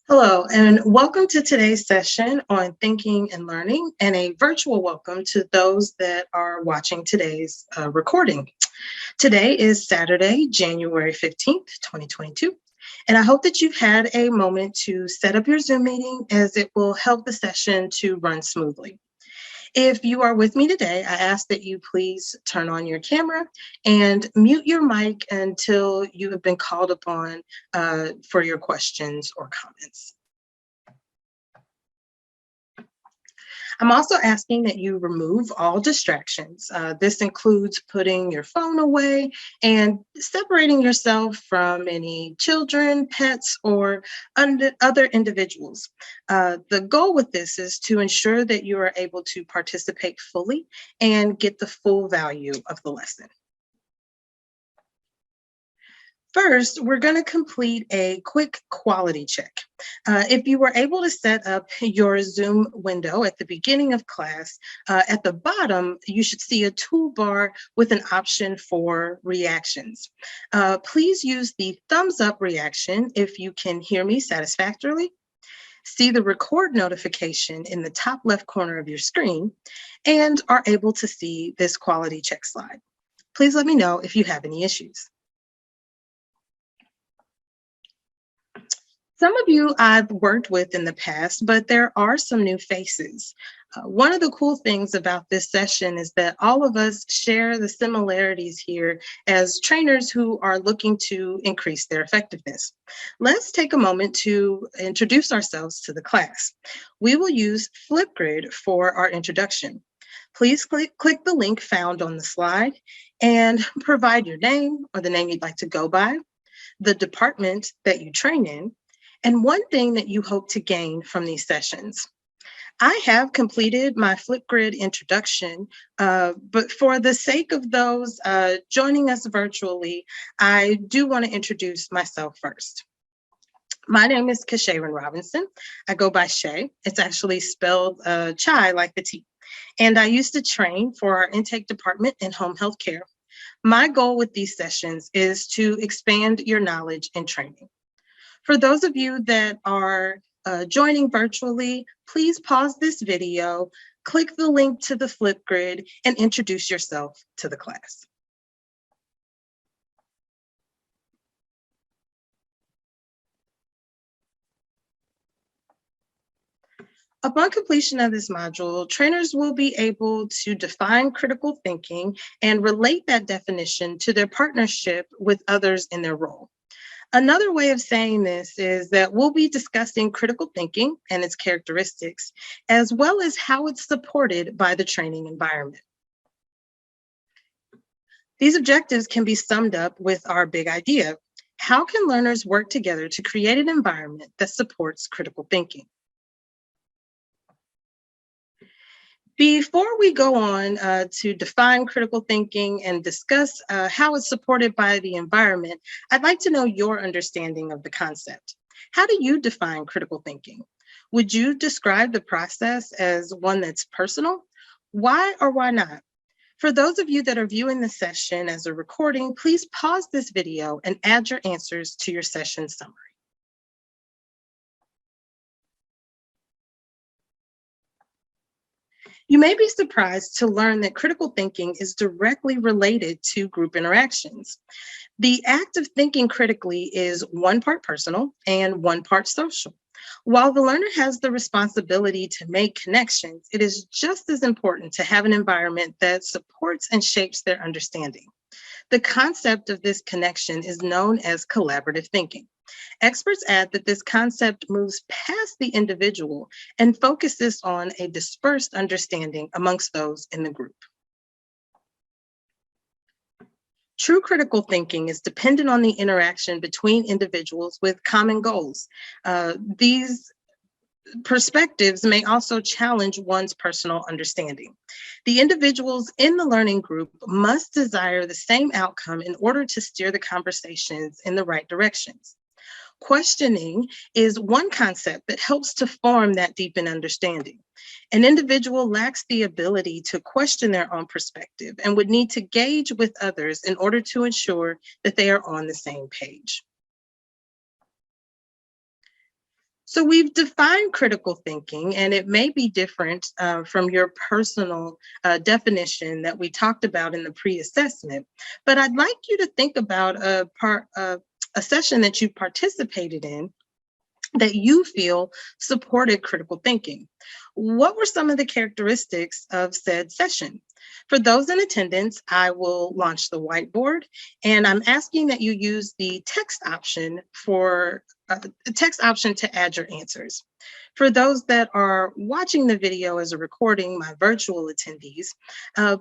Hello, and welcome to today's session on thinking and learning, and a virtual welcome to those that are watching today's recording. Today is Saturday, January 15th, 2022, and I hope that you've had a moment to set up your Zoom meeting as it will help the session to run smoothly. If you are with me today, I ask that you please turn on your camera and mute your mic until you have been called upon for your questions or comments. I'm also asking that you remove all distractions. This includes putting your phone away and separating yourself from any children, pets, or other individuals. The goal with this is to ensure that you are able to participate fully and get the full value of the lesson. First, we're going to complete a quick quality check. If you were able to set up your Zoom window at the beginning of class, at the bottom, you should see a toolbar with an option for reactions. Please use the thumbs up reaction if you can hear me satisfactorily. See the record notification in the top left corner of your screen and are able to see this quality check slide. Please let me know if you have any issues. Some of you I've worked with in the past, but there are some new faces. One of the cool things about this session is that all of us share the similarities here as trainers who are looking to increase their effectiveness. Let's take a moment to introduce ourselves to the class. We will use Flipgrid for our introduction. Please click the link found on the slide and provide your name or the name you'd like to go by, the department that you train in, and one thing that you hope to gain from these sessions. I have completed my Flipgrid introduction, but for the sake of those joining us virtually, I do want to introduce myself first. My name is Kasharon Robinson. I go by Shay. It's actually spelled chai like the tea. And I used to train for our intake department in home health care. My goal with these sessions is to expand your knowledge and training. For those of you that are joining virtually, please pause this video, click the link to the Flipgrid, and introduce yourself to the class. Upon completion of this module, trainers will be able to define critical thinking and relate that definition to their partnership with others in their role. Another way of saying this is that we'll be discussing critical thinking and its characteristics, as well as how it's supported by the training environment. These objectives can be summed up with our big idea. How can learners work together to create an environment that supports critical thinking? Before we go on to define critical thinking and discuss how it's supported by the environment, I'd like to know your understanding of the concept. How do you define critical thinking? Would you describe the process as one that's personal? Why or why not? For those of you that are viewing the session as a recording, please pause this video and add your answers to your session summary. You may be surprised to learn that critical thinking is directly related to group interactions. The act of thinking critically is one part personal and one part social. While the learner has the responsibility to make connections, it is just as important to have an environment that supports and shapes their understanding. The concept of this connection is known as collaborative thinking. Experts add that this concept moves past the individual and focuses on a dispersed understanding amongst those in the group. True critical thinking is dependent on the interaction between individuals with common goals. These perspectives may also challenge one's personal understanding. The individuals in the learning group must desire the same outcome in order to steer the conversations in the right directions. Questioning is one concept that helps to form that deepened understanding. An individual lacks the ability to question their own perspective and would need to gauge with others in order to ensure that they are on the same page. So we've defined critical thinking, and it may be different from your personal definition that we talked about in the pre-assessment. But I'd like you to think about a session that you participated in that you feel supported critical thinking. What were some of the characteristics of said session? For those in attendance, I will launch the whiteboard, and I'm asking that you use the text option to add your answers. For those that are watching the video as a recording, my virtual attendees,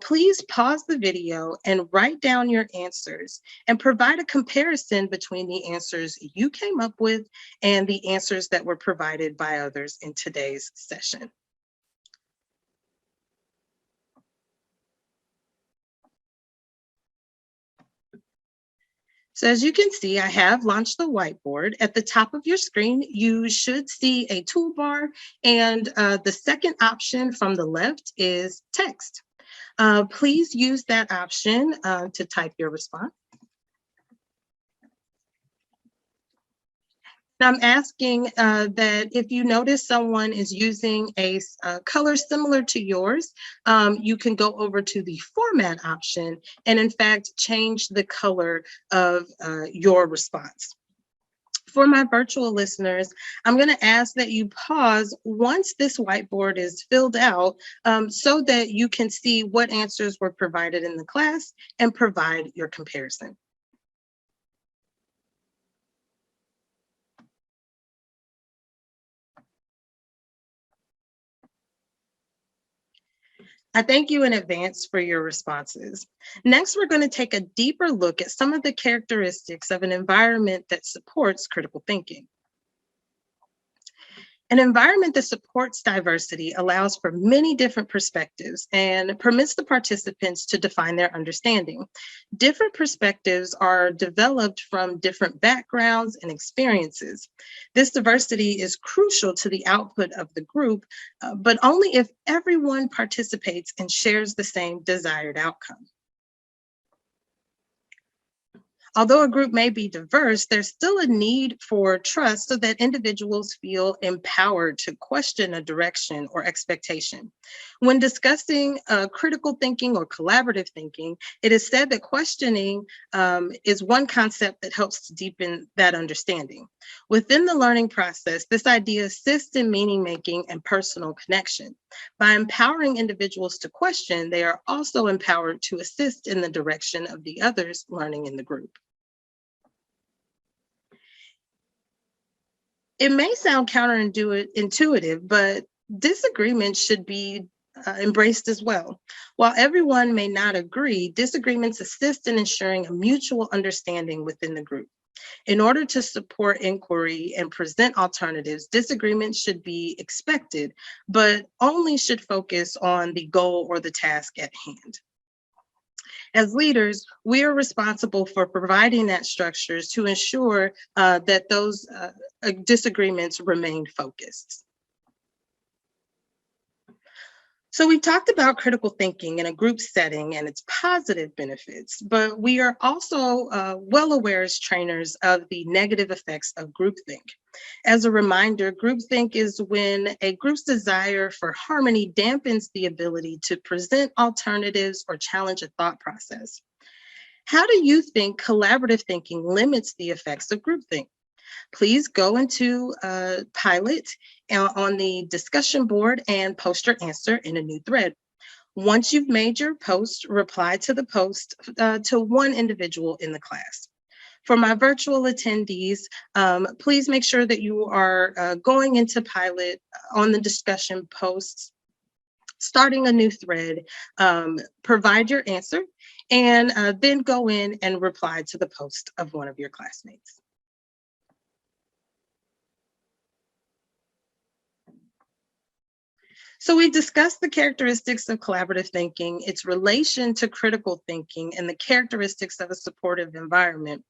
please pause the video and write down your answers and provide a comparison between the answers you came up with and the answers that were provided by others in today's session. So as you can see, I have launched the whiteboard. At the top of your screen, you should see a toolbar, and the second option from the left is text. Please use that option to type your response. I'm asking that if you notice someone is using a color similar to yours, you can go over to the format option and in fact change the color of your response. For my virtual listeners, I'm going to ask that you pause once this whiteboard is filled out so that you can see what answers were provided in the class and provide your comparison. I thank you in advance for your responses. Next, we're going to take a deeper look at some of the characteristics of an environment that supports critical thinking. An environment that supports diversity allows for many different perspectives and permits the participants to define their understanding. Different perspectives are developed from different backgrounds and experiences. This diversity is crucial to the output of the group, but only if everyone participates and shares the same desired outcome. Although a group may be diverse, there's still a need for trust so that individuals feel empowered to question a direction or expectation. When discussing critical thinking or collaborative thinking, it is said that questioning is one concept that helps to deepen that understanding. Within the learning process, this idea assists in meaning making and personal connection. By empowering individuals to question, they are also empowered to assist in the direction of the others learning in the group. It may sound counterintuitive, but disagreement should be embraced as well. While everyone may not agree, disagreements assist in ensuring a mutual understanding within the group. In order to support inquiry and present alternatives, disagreements should be expected, but only should focus on the goal or the task at hand. As leaders, we are responsible for providing that structures to ensure that those disagreements remain focused. So we've talked about critical thinking in a group setting and its positive benefits, but we are also well aware as trainers of the negative effects of groupthink. As a reminder, groupthink is when a group's desire for harmony dampens the ability to present alternatives or challenge a thought process. How do you think collaborative thinking limits the effects of groupthink? Please go into Pilot on the discussion board and post your answer in a new thread. Once you've made your post, reply to the post to one individual in the class. For my virtual attendees, please make sure that you are going into Pilot on the discussion posts, starting a new thread, provide your answer, and then go in and reply to the post of one of your classmates. So we discussed the characteristics of collaborative thinking, its relation to critical thinking, and the characteristics of a supportive environment.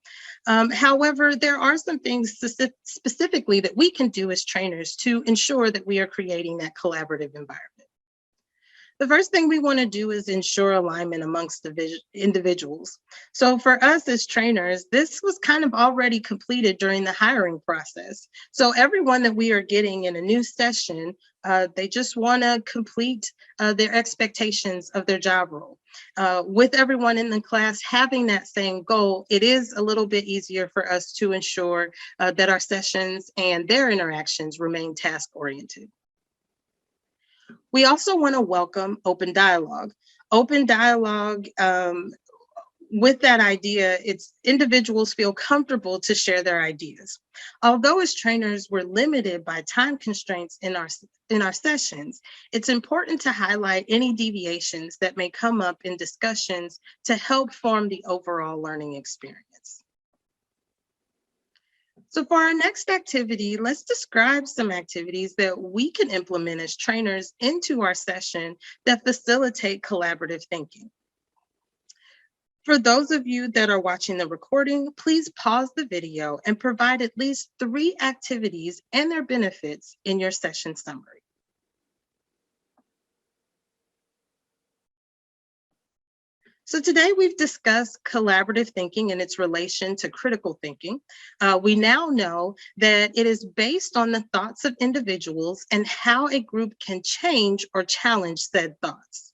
However, there are some things specifically that we can do as trainers to ensure that we are creating that collaborative environment. The first thing we want to do is ensure alignment amongst the individuals. So for us as trainers, this was kind of already completed during the hiring process. So everyone that we are getting in a new session, they just want to complete their expectations of their job role. With everyone in the class having that same goal, it is a little bit easier for us to ensure that our sessions and their interactions remain task-oriented. We also want to welcome open dialogue. Open dialogue, with that idea, it's individuals feel comfortable to share their ideas. Although as trainers, we're limited by time constraints in our sessions, it's important to highlight any deviations that may come up in discussions to help form the overall learning experience. So for our next activity, let's describe some activities that we can implement as trainers into our session that facilitate collaborative thinking. For those of you that are watching the recording, please pause the video and provide at least 3 activities and their benefits in your session summary. So today we've discussed collaborative thinking and its relation to critical thinking. We now know that it is based on the thoughts of individuals and how a group can change or challenge said thoughts.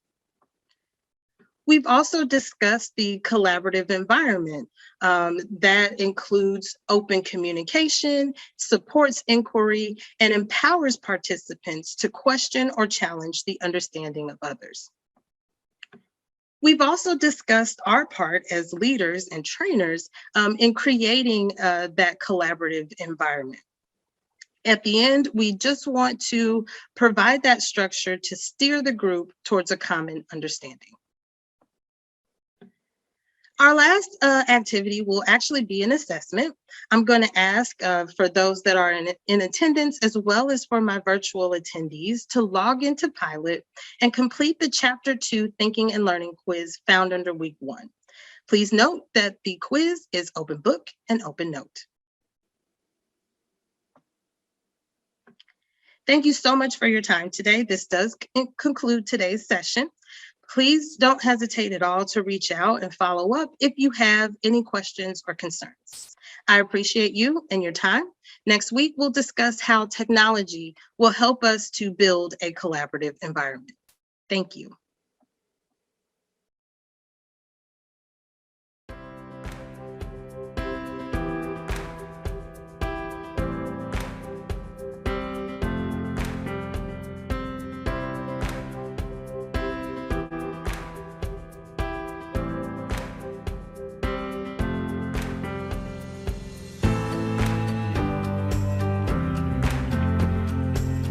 We've also discussed the collaborative environment that includes open communication, supports inquiry, and empowers participants to question or challenge the understanding of others. We've also discussed our part as leaders and trainers in creating that collaborative environment. At the end, we just want to provide that structure to steer the group towards a common understanding. Our last activity will actually be an assessment. I'm going to ask for those that are in attendance, as well as for my virtual attendees, to log into Pilot and complete the Chapter 2 Thinking and Learning quiz found under Week 1. Please note that the quiz is open book and open note. Thank you so much for your time today. This does conclude today's session. Please don't hesitate at all to reach out and follow up if you have any questions or concerns. I appreciate you and your time. Next week, we'll discuss how technology will help us to build a collaborative environment. Thank you.